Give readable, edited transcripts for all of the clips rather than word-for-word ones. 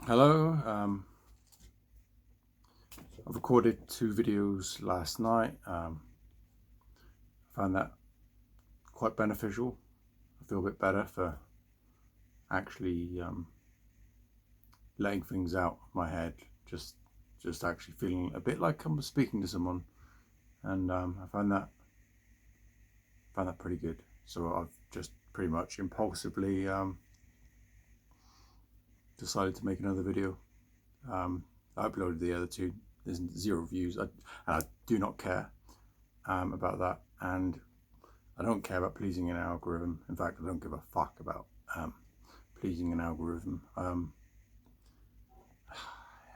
Hello, I've recorded 2 videos last night. I found that quite beneficial. I feel a bit better for actually letting things out of my head, just actually feeling a bit like I'm speaking to someone, and I found that pretty good. So I've just pretty much impulsively decided to make another video. I uploaded the other 2. There's 0 views, and I do not care about that, and I don't care about pleasing an algorithm. In fact, I don't give a fuck about pleasing an algorithm. I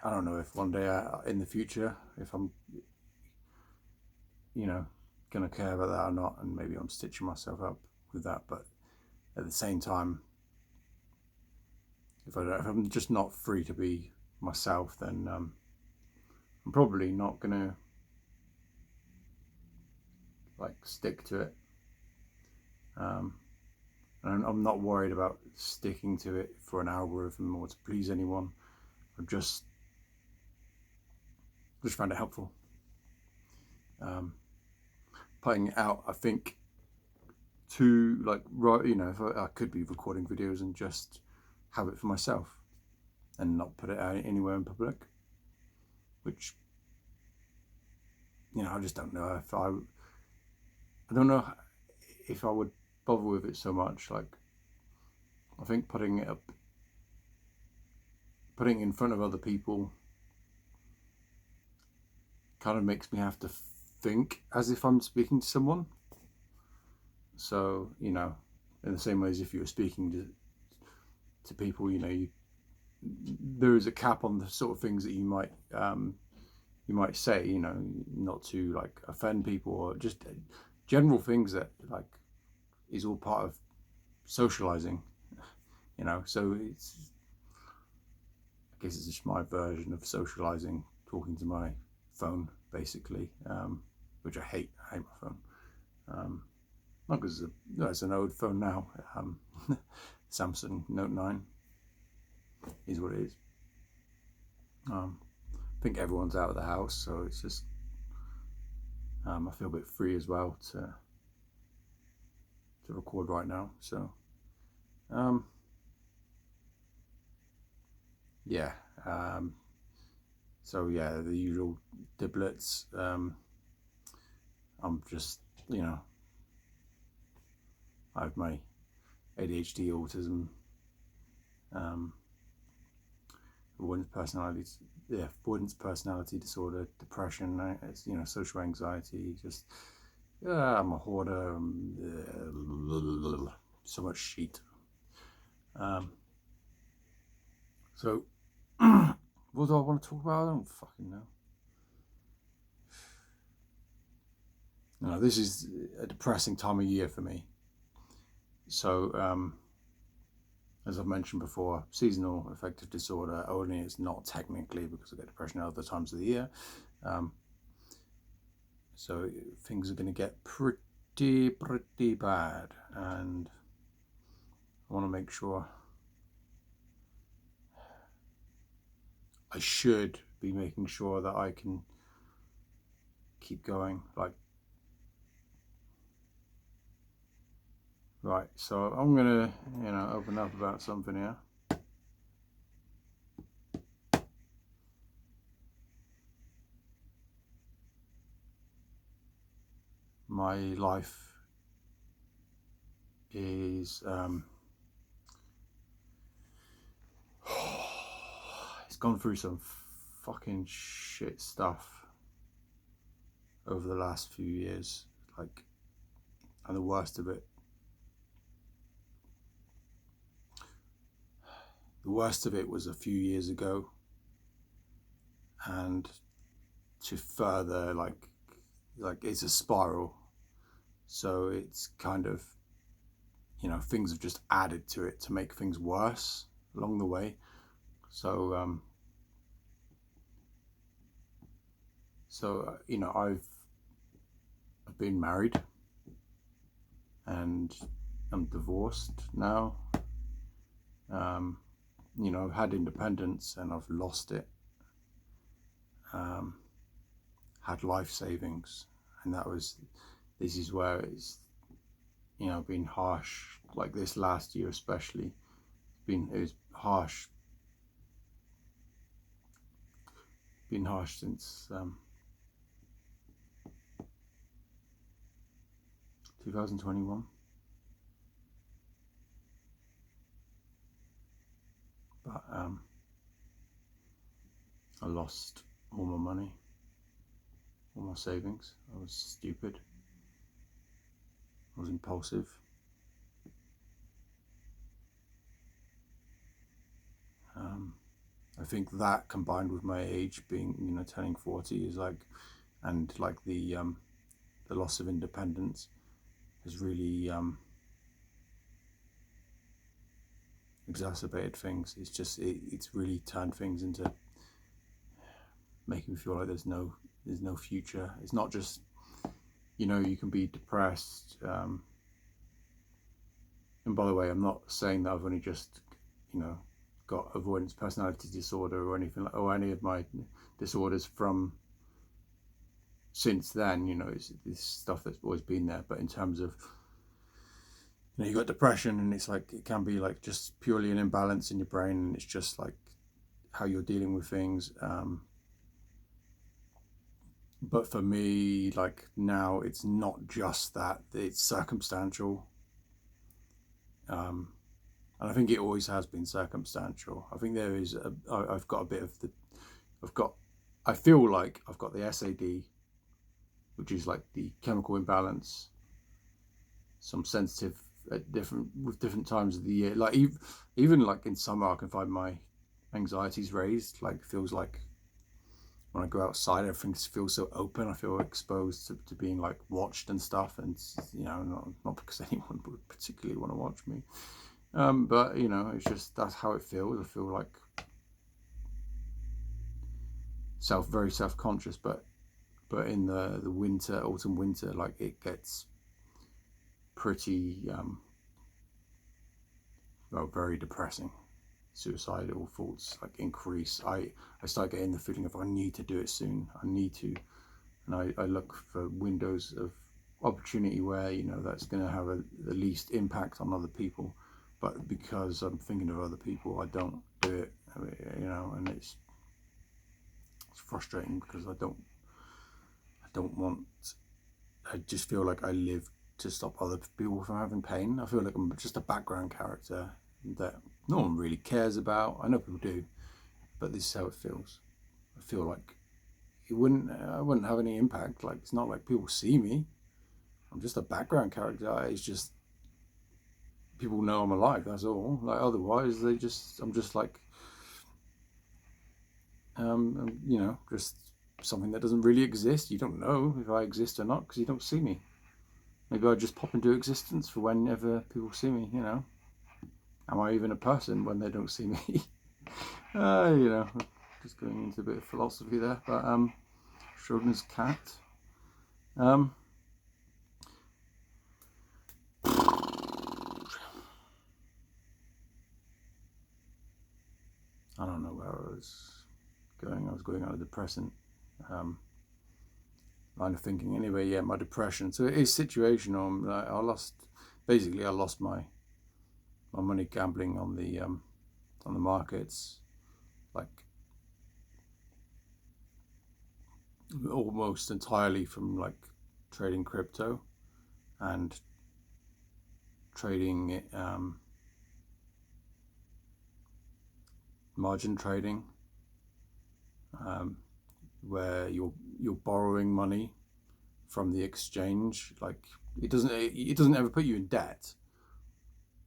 don't know if one day in the future, if I'm, gonna care about that or not, and maybe I'm stitching myself up with that. But at the same time, if I'm just not free to be myself, then I'm probably not gonna stick to it. And I'm not worried about sticking to it for an algorithm or to please anyone. I just found it helpful. Putting it out, I think, to if I could be recording videos and just have it for myself and not put it out anywhere in public, which I just don't know if I don't know if I would bother with it so much. Like, I think putting it in front of other people kind of makes me have to think as if I'm speaking to someone. So, in the same way as if you were speaking to people, there is a cap on the sort of things that you might say, not to offend people, or just general things that is all part of socializing, so I guess it's just my version of socializing, talking to my phone, basically, which I hate. I hate my phone. Not because it's an old phone now. Samsung Note 9 is what it is. I think everyone's out of the house, so it's just I feel a bit free as well to record right now. So yeah. So yeah, the usual diblets. I'm just I have my ADHD, autism, avoidance personality disorder, depression, social anxiety. Just I'm a hoarder. So much shit. So what do I want to talk about? I don't fucking know. No, this is a depressing time of year for me. So, as I've mentioned before, seasonal affective disorder, only it's not technically, because I get depression at other times of the year. So things are going to get pretty bad, and I want to make sure. I should be making sure that I can keep going. Right, so I'm gonna, open up about something here. My life is it's gone through some fucking shit stuff over the last few years, and the worst of it was a few years ago, and to further it's a spiral, so it's kind of things have just added to it to make things worse along the way. So I've been married, and I'm divorced now. I've had independence and I've lost it. Had life savings, and this is where it's, been harsh. Like this last year especially, it was harsh. Been harsh since 2021. But I lost all my money, all my savings. I was stupid. I was impulsive. I think that combined with my age being, turning 40 is and the loss of independence has really exacerbated things. It's really turned things into making me feel like there's no future. It's not just, you can be depressed. And by the way, I'm not saying that I've only just, got avoidance personality disorder or anything or any of my disorders from since then. It's this stuff that's always been there. But in terms of, you got depression, and it's like it can be like just purely an imbalance in your brain, and it's just like how you're dealing with things. But for me, like now, it's not just that; it's circumstantial. And I think it always has been circumstantial. I think there is I've got a bit of I feel like I've got the SAD, which is like the chemical imbalance. So I'm sensitive at different times of the year. Like even like in summer, I can find my anxiety's raised. Like feels like when I go outside, everything feels so open. I feel exposed to being like watched and stuff. And not because anyone would particularly want to watch me. But it's just that's how it feels. I feel like very self-conscious, but in the autumn winter, like it gets pretty very depressing. Suicidal thoughts like increase. I start getting the feeling of I need to do it soon. I need to, and I look for windows of opportunity where that's going to have the least impact on other people. But because I'm thinking of other people, I don't do it. And it's frustrating because I don't want. I just feel like I live to stop other people from having pain. I feel like I'm just a background character that no one really cares about. I know people do, but this is how it feels. I feel like I wouldn't have any impact. Like it's not like people see me. I'm just a background character. It's just people know I'm alive, that's all. Like otherwise I'm just like just something that doesn't really exist. You don't know if I exist or not because you don't see me. Maybe I just pop into existence for whenever people see me. Am I even a person when they don't see me? Just going into a bit of philosophy there. But Schrodinger's cat. I don't know where I was going. I was going on a depressant line of thinking. Anyway, yeah, my depression. So it is situational. I lost my money gambling on the markets, like almost entirely from like trading crypto and trading margin trading, where you're borrowing money from the exchange. Like it doesn't ever put you in debt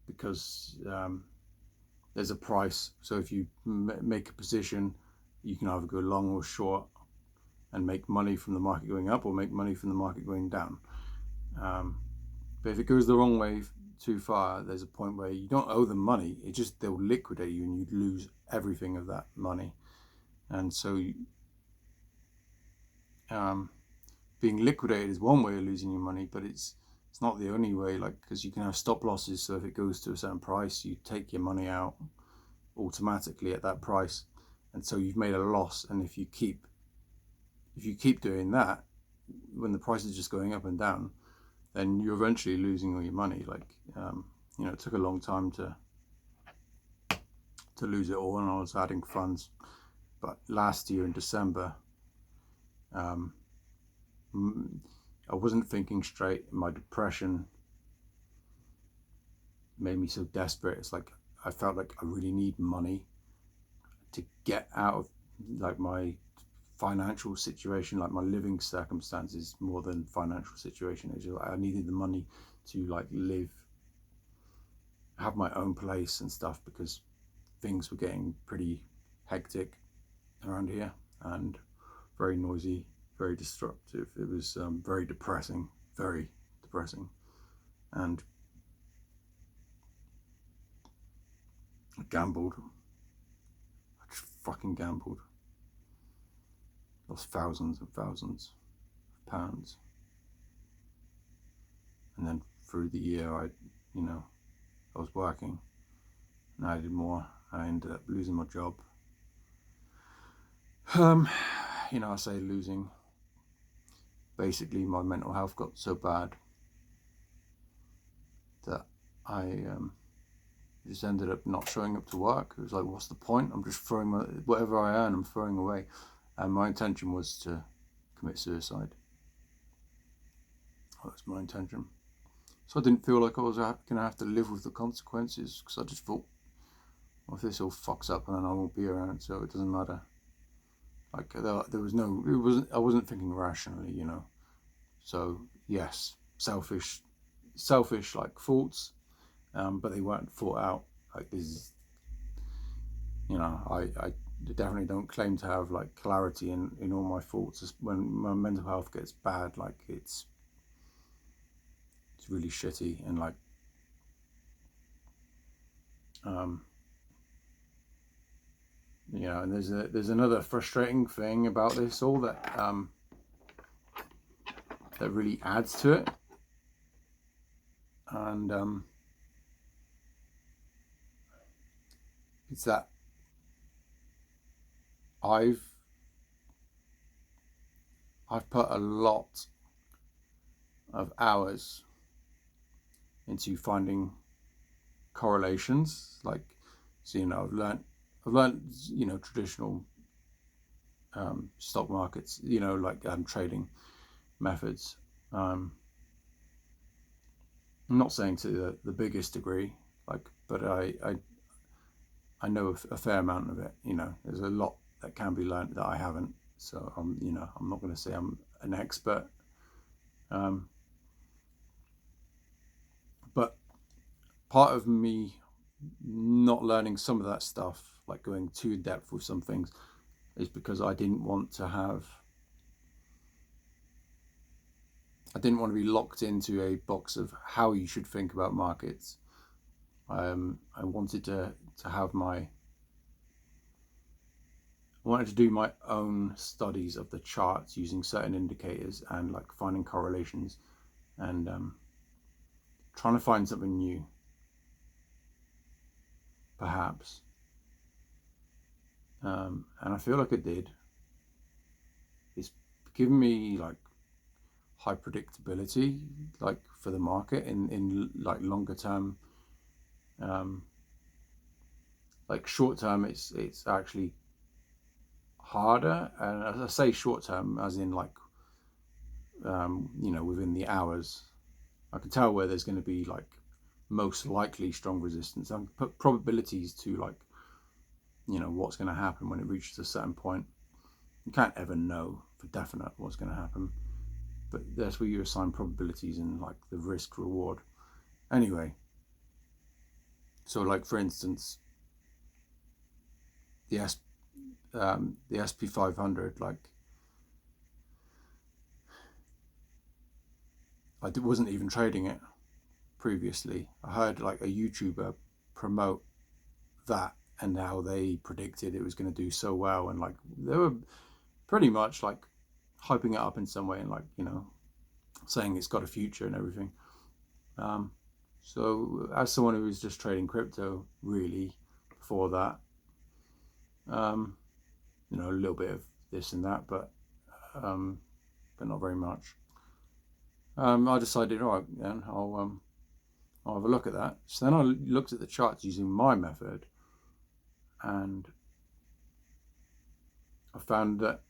because there's a price. So if you make a position, you can either go long or short and make money from the market going up or make money from the market going down. But if it goes the wrong way too far, there's a point where you don't owe them money. They'll liquidate you and you lose everything of that money. And so being liquidated is one way of losing your money, but it's not the only way, like, because you can have stop losses. So if it goes to a certain price, you take your money out automatically at that price, and so you've made a loss. And if you keep doing that when the price is just going up and down, then you're eventually losing all your money. Like, it took a long time to lose it all, and I was adding funds. But last year in December, I wasn't thinking straight. My depression made me so desperate. It's like I felt like I really need money to get out of like my financial situation, like my living circumstances, more than financial situation. It's just like I needed the money to like live, have my own place and stuff, because things were getting pretty hectic around here and very noisy, very destructive. It was very depressing, and I gambled. I just fucking gambled. Lost thousands and thousands of pounds. And then through the year, I was working and I did more. I ended up losing my job. I say losing. Basically, my mental health got so bad that I just ended up not showing up to work. It was like, what's the point? I'm just throwing whatever I earn, I'm throwing away. And my intention was to commit suicide. That was my intention. So I didn't feel like I was going to have to live with the consequences, because I just thought, well, if this all fucks up, and then I won't be around, so it doesn't matter. Like, there was no, I wasn't thinking rationally, So yes, selfish like thoughts, but they weren't thought out. Like, this is, I definitely don't claim to have like clarity in all my thoughts. When my mental health gets bad, like it's really shitty. And like and there's another frustrating thing about this all that that really adds to it, and it's that I've put a lot of hours into finding correlations. Like, so I've learned traditional stock markets, like trading methods. I'm not saying to the biggest degree, like, but I know a fair amount of it. There's a lot that can be learned that I haven't. So I'm not going to say I'm an expert, but part of me not learning some of that stuff, like going too in depth with some things, is because I didn't want to be locked into a box of how you should think about markets. I wanted to do my own studies of the charts using certain indicators and like finding correlations and trying to find something new, perhaps. And I feel like it did. It's given me like high predictability, like for the market in like longer term. Like short term, it's actually harder. And as I say short term, as in like within the hours, I can tell where there's going to be like most likely strong resistance. I can put probabilities to like what's going to happen when it reaches a certain point. You can't ever know for definite what's going to happen, but that's where you assign probabilities and like the risk reward. Anyway, so like for instance, the SP 500, like I wasn't even trading it previously. I heard like a YouTuber promote that and how they predicted it was going to do so well, and like they were pretty much like hyping it up in some way and like saying it's got a future and everything. So as someone who was just trading crypto really before that, You know, a little bit of this and that, but not very much. I decided, all right, then I'll have a look at that. So then I looked at the charts using my method, and I found that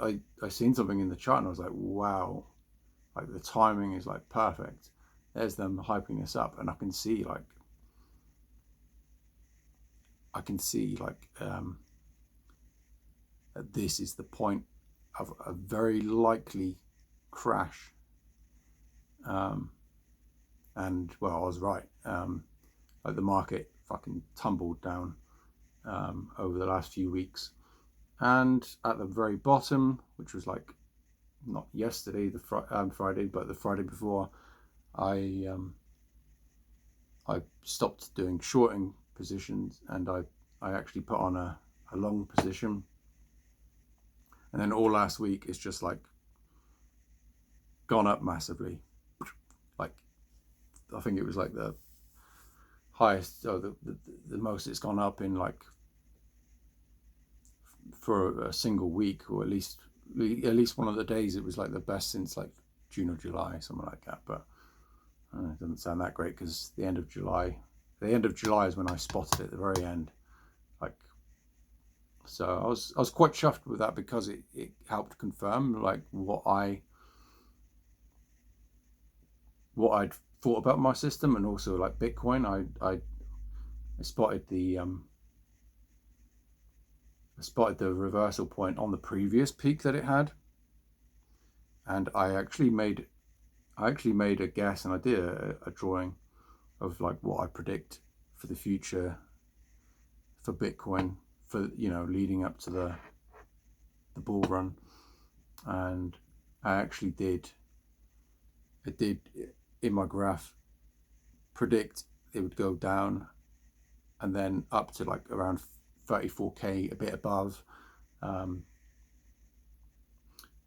I seen something in the chart, and I was like, wow, like the timing is like perfect. There's them hyping this up, and I can see this is the point of a very likely crash. And well, I was right. Like the market fucking tumbled down over the last few weeks, and at the very bottom, which was like not yesterday, the Friday, but the Friday before, I stopped doing shorting positions, and I actually put on a long position. And then all last week it's just like gone up massively. Like I think it was like the highest, or the most it's gone up in like for a single week, or at least one of the days it was like the best since like June or July, something like that. But it doesn't sound that great, because the end of July is when I spotted it at the very end. Like, so I was quite chuffed with that, because it helped confirm like what I'd thought about my system, and also like Bitcoin. I spotted the reversal point on the previous peak that it had, and I actually made a guess, and I did a drawing of like what I predict for the future for Bitcoin, for, you know, leading up to the bull run. And I actually did in my graph predict it would go down and then up to like around 34k, a bit above.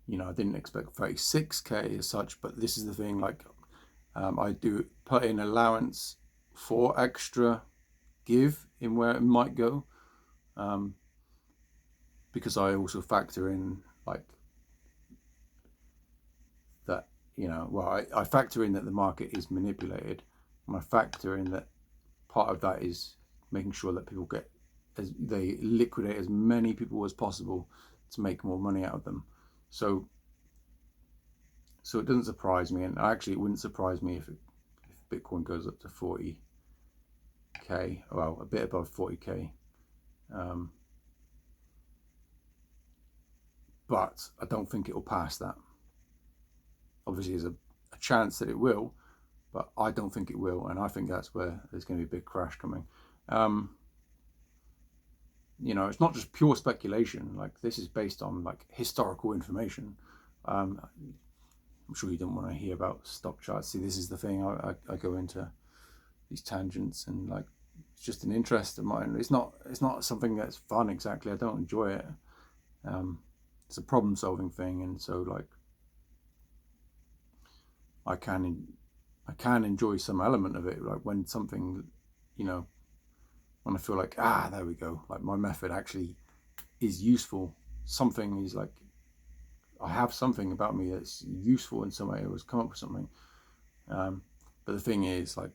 You know, I didn't expect 36k as such, but this is the thing, like I do put in allowance for extra give in where it might go, because I also factor in like that, you know, well, I factor in that the market is manipulated, and I factor in that part of that is making sure that people they liquidate as many people as possible to make more money out of them. So it doesn't surprise me, and actually it wouldn't surprise me if Bitcoin goes up to 40k, well, a bit above 40k. But I don't think it will pass that. Obviously, there's a chance that it will, but I don't think it will, and I think that's where there's going to be a big crash coming. You know, it's not just pure speculation. Like, this is based on like historical information. I'm sure you don't want to hear about stock charts. See, this is the thing. I go into these tangents, and like, it's just an interest of mine. It's not something that's fun exactly. I don't enjoy it. It's a problem-solving thing, and so like I can enjoy some element of it. Like when something, you know, when I feel like, there we go, like my method actually is useful. Something is like, I have something about me that's useful in some way. I was come up with something. But the thing is, like,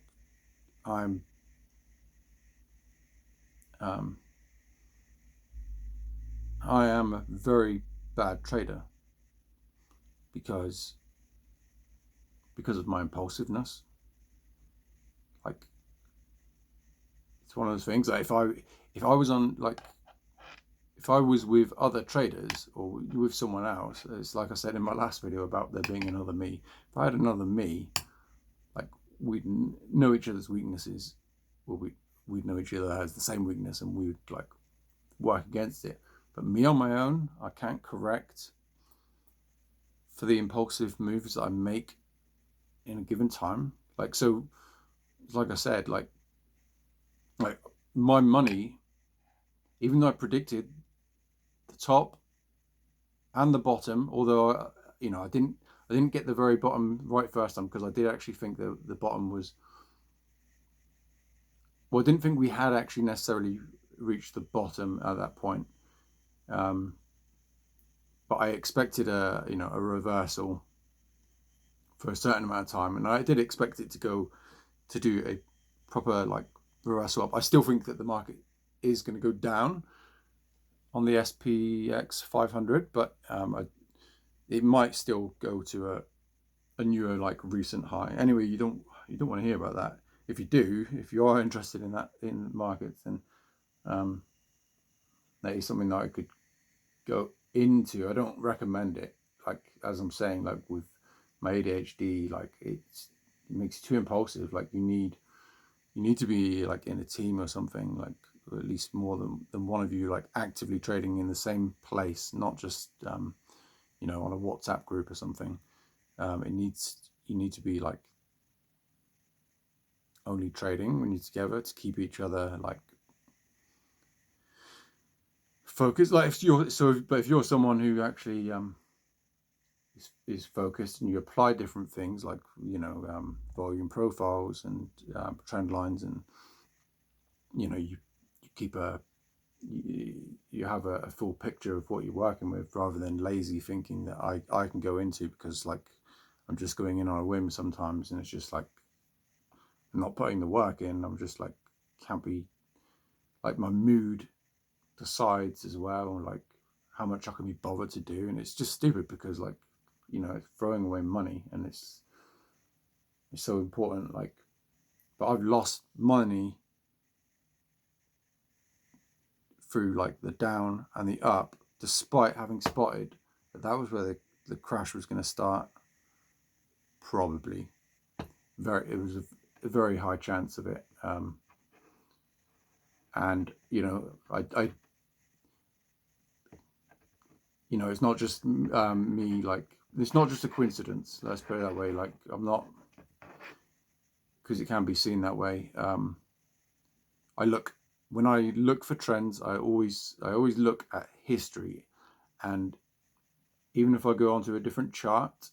I am a very bad trader because of my impulsiveness. Like, it's one of those things that if I was on, like, if I was with other traders or with someone else, it's like I said in my last video about there being another me. If I had another me, like, we'd know each other's weaknesses, or we'd know each other has the same weakness, and we would like work against it. But me on my own, I can't correct for the impulsive moves that I make in a given time. Like, so, like I said, like my money, even though I predicted the top and the bottom, although you know, I didn't get the very bottom right first time, because I did actually think the bottom was, well, I didn't think we had actually necessarily reached the bottom at that point. But I expected a reversal for a certain amount of time, and I did expect it to do a proper like reversal up. I still think that the market is going to go down on the SPX 500, but it might still go to a newer like recent high. Anyway, you don't want to hear about that. If you are interested in that in markets, then that is something that I could go into. I don't recommend it. Like as I'm saying, like with my ADHD, like it makes you too impulsive. Like you need to be like in a team or something, like or at least more than one of you, like actively trading in the same place, not just on a WhatsApp group or something. You need to be like only trading when you're together to keep each other like focused. Like if you're someone who actually is focused, and you apply different things like volume profiles and trend lines, and you keep you have a full picture of what you're working with, rather than lazy thinking that I can go into because like I'm just going in on a whim sometimes, and it's just like I'm not putting the work in. I'm just like can't be like my mood decides as well, like how much I can be bothered to do, and it's just stupid because like it's throwing away money, and it's so important. Like, but I've lost money through like the down and the up, despite having spotted that was where the crash was going to start. Probably it was a very high chance of it. And I it's not just me, like it's not just a coincidence, let's put it that way. Like I'm not, because it can be seen that way. When I look for trends, I always look at history, and even if I go onto a different chart,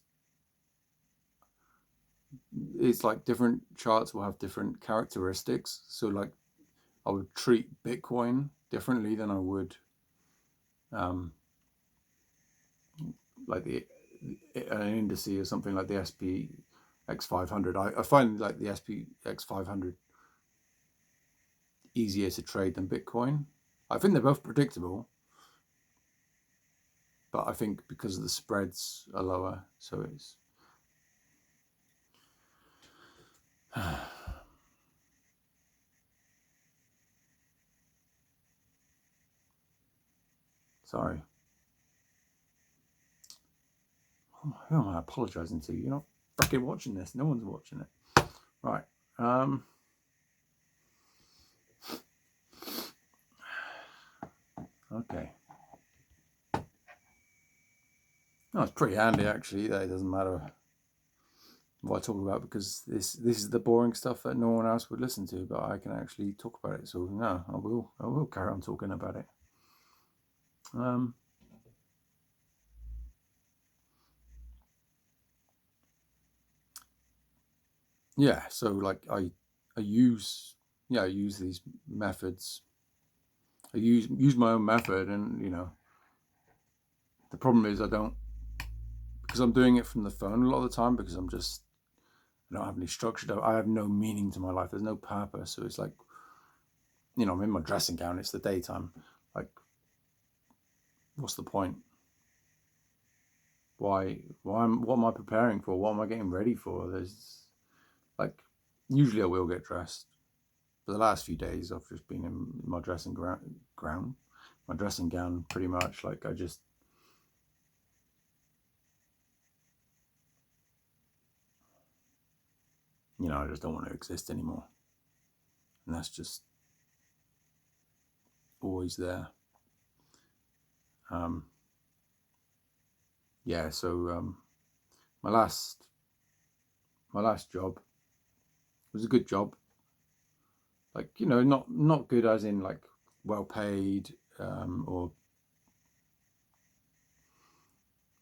it's like different charts will have different characteristics. So like I would treat Bitcoin differently than I would like an index or something like the SPX 500. I find like the SPX 500 easier to trade than Bitcoin. I think they're both predictable, but I think because of the spreads are lower, so it's sorry. Who am I apologizing to? You're not freaking watching this. No one's watching it. Right. Okay. No, it's pretty handy actually that it doesn't matter what I talk about, because this is the boring stuff that no one else would listen to, but I can actually talk about it. So no, I will carry on talking about it. Yeah, so like I use these methods. I use my own method, and the problem is I don't, because I'm doing it from the phone a lot of the time, because I don't have any structure. I have no meaning to my life. There's no purpose. So it's like, I'm in my dressing gown. It's the daytime. Like, what's the point? What am I preparing for? What am I getting ready for? There's like, usually I will get dressed. For the last few days, I've just been in my dressing my dressing gown, pretty much. Like I just, I just don't want to exist anymore, and that's just always there. Yeah. So my last job was a good job. Like not good as in like well paid, or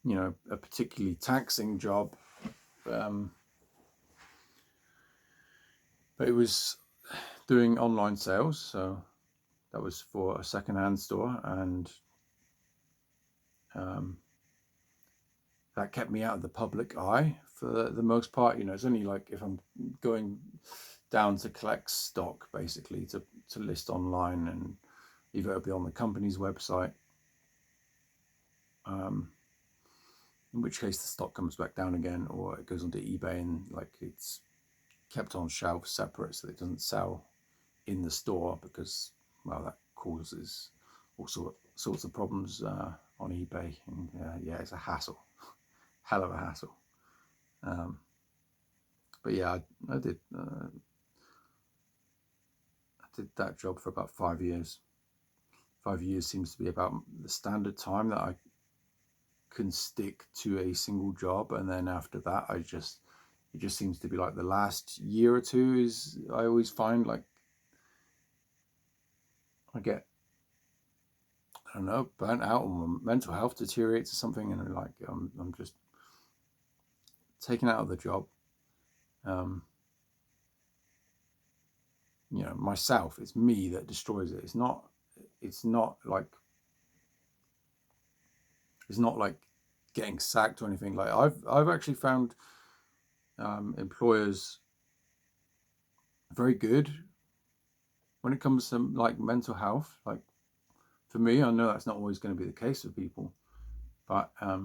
a particularly taxing job, but it was doing online sales. So that was for a second-hand store, and that kept me out of the public eye for the most part. It's only like if I'm going down to collect stock, basically, to list online, and either it'll be on the company's website, in which case the stock comes back down again, or it goes onto eBay and like it's kept on shelves separate so it doesn't sell in the store, because, well, that causes all sorts of problems on eBay, and yeah, it's a hassle, hell of a hassle. But yeah, I did that job for about 5 years. 5 years seems to be about the standard time that I can stick to a single job, and then after that, it just seems to be like the last year or two is, I always find, like, I get, I don't know, burnt out, or my mental health deteriorates or something, and like I'm just taken out of the job. Myself, it's me that destroys it. It's not like getting sacked or anything. Like, I've actually found employers very good when it comes to like mental health. Like, for me, I know that's not always going to be the case with people, but I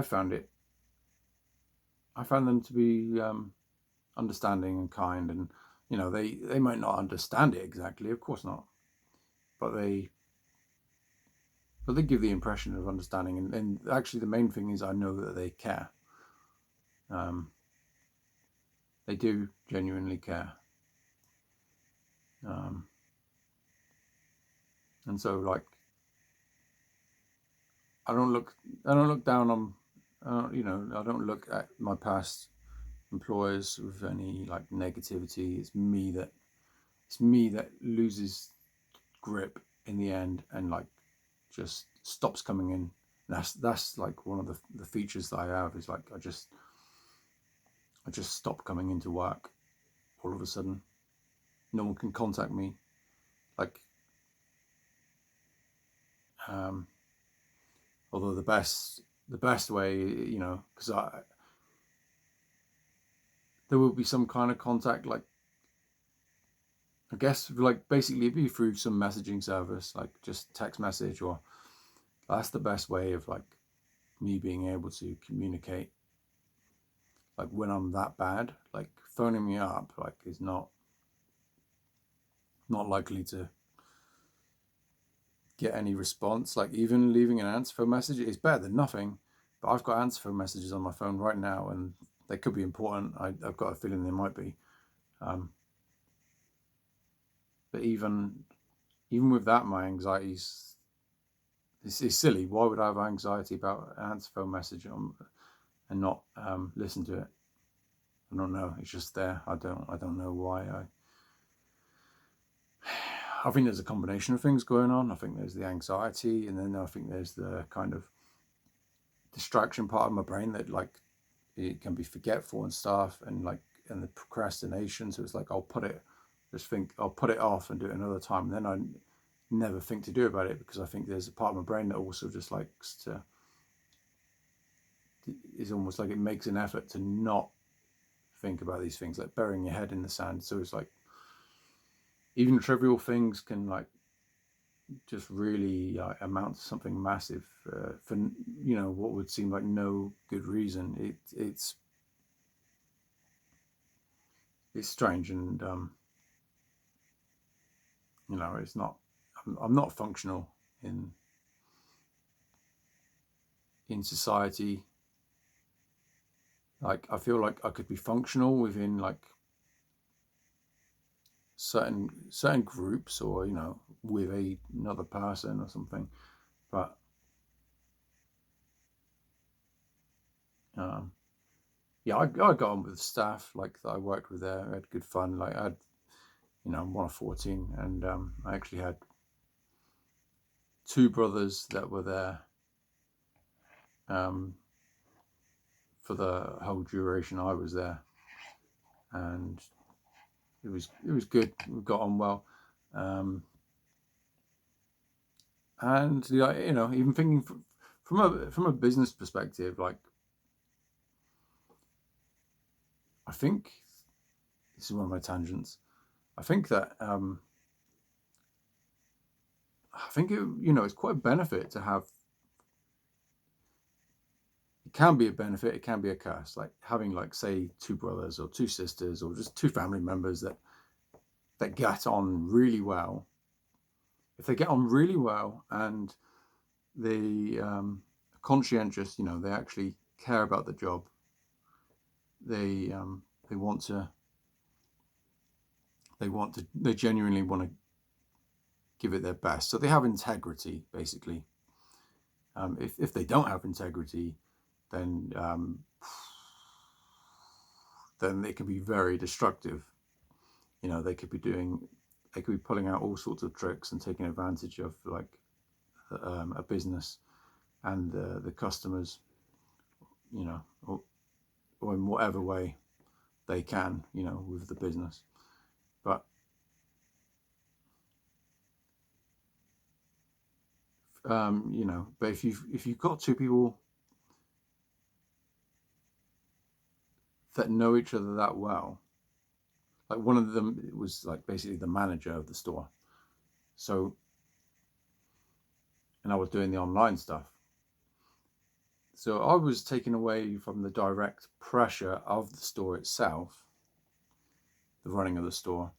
found them to be understanding and kind, and they might not understand it exactly, of course not, but they give the impression of understanding, and actually the main thing is I know that they care. They do genuinely care. And so, like, I don't look down on, I don't look at my past employers with any like negativity. It's me that loses grip in the end, and like just stops coming in. That's like one of the features that I have, is like I just stop coming into work all of a sudden. No one can contact me. Like, although the best way, because there will be some kind of contact, like, I guess, like, basically it'd be through some messaging service, like just text message, or that's the best way of like me being able to communicate. Like, when I'm that bad, like phoning me up, like, is not likely to get any response. Like, even leaving an answer phone message is better than nothing, but I've got answer phone messages on my phone right now, and they could be important. I've got a feeling they might be. But even with that, my anxiety's it's silly. Why would I have anxiety about an answer phone message and not listen to it? I don't know. It's just there. I don't know why. I think there's a combination of things going on. I think there's the anxiety, and then I think there's the kind of distraction part of my brain that, like, it can be forgetful and stuff, and the procrastination. So it's like I'll put it off and do it another time, and then I never think to do about it, because I think there's a part of my brain that also just likes to, is almost like it makes an effort to not think about these things, like burying your head in the sand. So it's like even trivial things can like just really amount to something massive for what would seem like no good reason. It's strange, and it's not. I'm not functional in society. Like, I feel like I could be functional within like certain groups, or with another person or something, but yeah, I got on with the staff like that I worked with there. I had good fun. Like, I had, I'm one of 14, and I actually had two brothers that were there for the whole duration I was there, and it was good. We got on well, and even thinking from a business perspective, like I think this is one of my tangents. I think that it's quite a benefit to have. It can be a benefit. It can be a curse. Like having, like, say, two brothers or two sisters or just two family members that get on really well. If they get on really well and they conscientious, they actually care about the job. They want to. They genuinely want to give it their best. So they have integrity, basically. If they don't have integrity, then it can be very destructive. They could be pulling out all sorts of tricks and taking advantage of, like, a business and the customers, or in whatever way they can, with the business. But but if you've got two people that know each other that well, like one of them was like basically the manager of the store, so, and I was doing the online stuff, so I was taken away from the direct pressure of the store itself, the running of the store,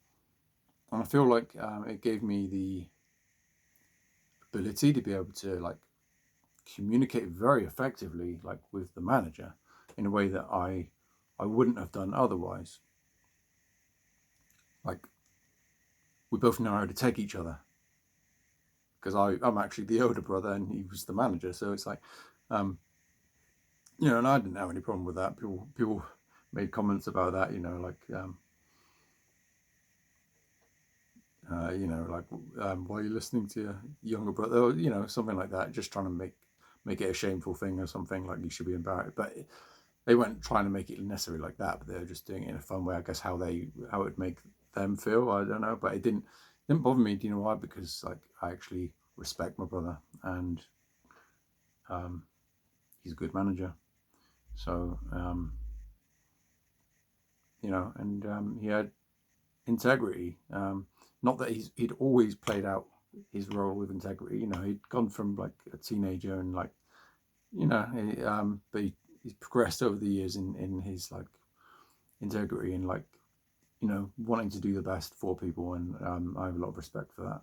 and I feel like it gave me the ability to be able to, like, communicate very effectively, like, with the manager in a way that I wouldn't have done otherwise. Like, we both know how to take each other because I'm actually the older brother and he was the manager, so it's like, and I didn't have any problem with that. People made comments about that, like, why are you listening to your younger brother, or, something like that, just trying to make it a shameful thing or something, like you should be embarrassed. But they weren't trying to make it necessarily like that, but they were just doing it in a fun way, I guess, how it would make them feel. I don't know, but it didn't bother me. Do you know why? Because, like, I actually respect my brother, and he's a good manager. So and he had integrity. Not that he'd always played out his role with integrity. He'd gone from, like, a teenager and, like, but he's progressed over the years in his, like, integrity and, like, wanting to do the best for people, and I have a lot of respect for that.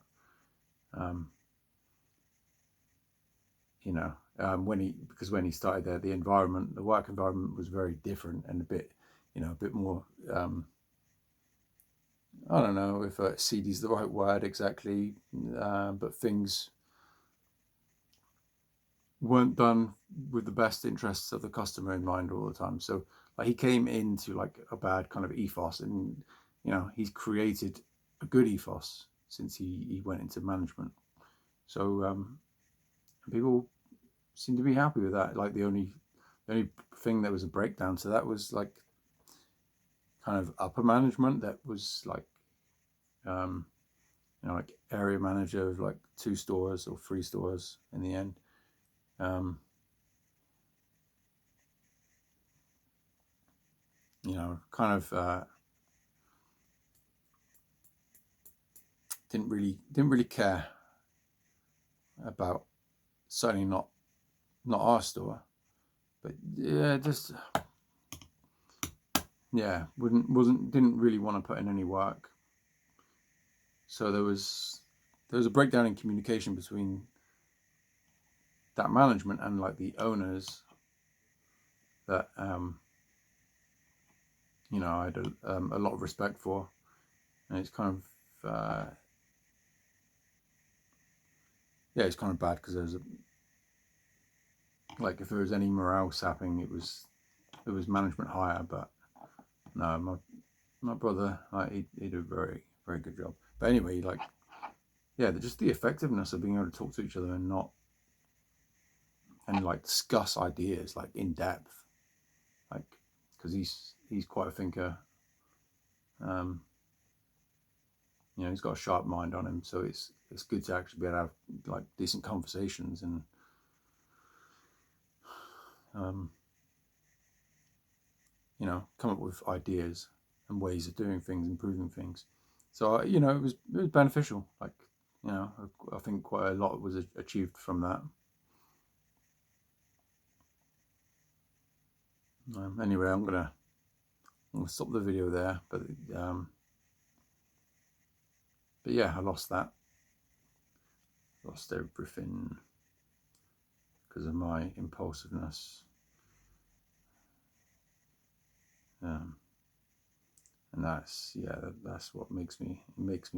When he started there, the work environment was very different and a bit more. I don't know if seedy is the right word exactly, but things weren't done with the best interests of the customer in mind all the time. So, like, he came into, like, a bad kind of ethos, and he's created a good ethos since he went into management. So people seem to be happy with that. Like, the only thing that was a breakdown to that was, like, kind of upper management that was, like, like area manager of, like, 2 stores or 3 stores in the end. Kind of didn't really care about, certainly not our store, but yeah, just didn't really want to put in any work. So there was a breakdown in communication between that management and, like, the owners that I had a lot of respect for, and it's kind of it's kind of bad because there's if there was any morale sapping, it was management higher. But no, my brother, he did a very, very good job. But anyway, just the effectiveness of being able to talk to each other and like discuss ideas, like, in depth, like, because he's quite a thinker, You know, he's got a sharp mind on him, so it's good to actually be able to have like decent conversations and you know, come up with ideas and ways of doing things, improving things. So you know, it was beneficial. Like, you know, I think quite a lot was achieved from that. Anyway, I'm gonna stop the video there, but yeah, I lost that. Lost everything because of my impulsiveness. And that's, yeah, that's what makes me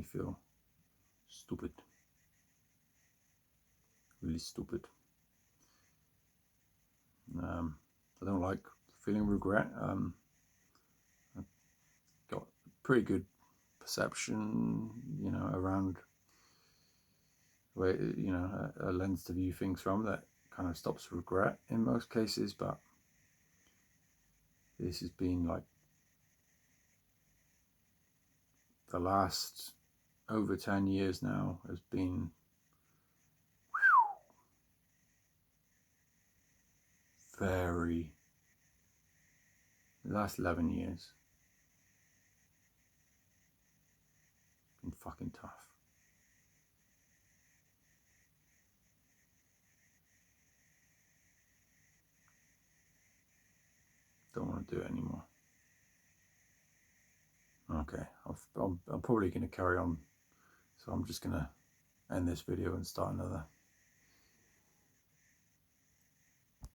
feel stupid, really stupid. I don't like feeling regret. I've got pretty good perception, you know, around where, you know, a lens to view things from that kind of stops regret in most cases, but this has been like the last over 10 years now has been very, the last 11 years been fucking tough. Don't want to do it anymore. Okay, I'm probably going to carry on, so I'm just going to end this video and start another.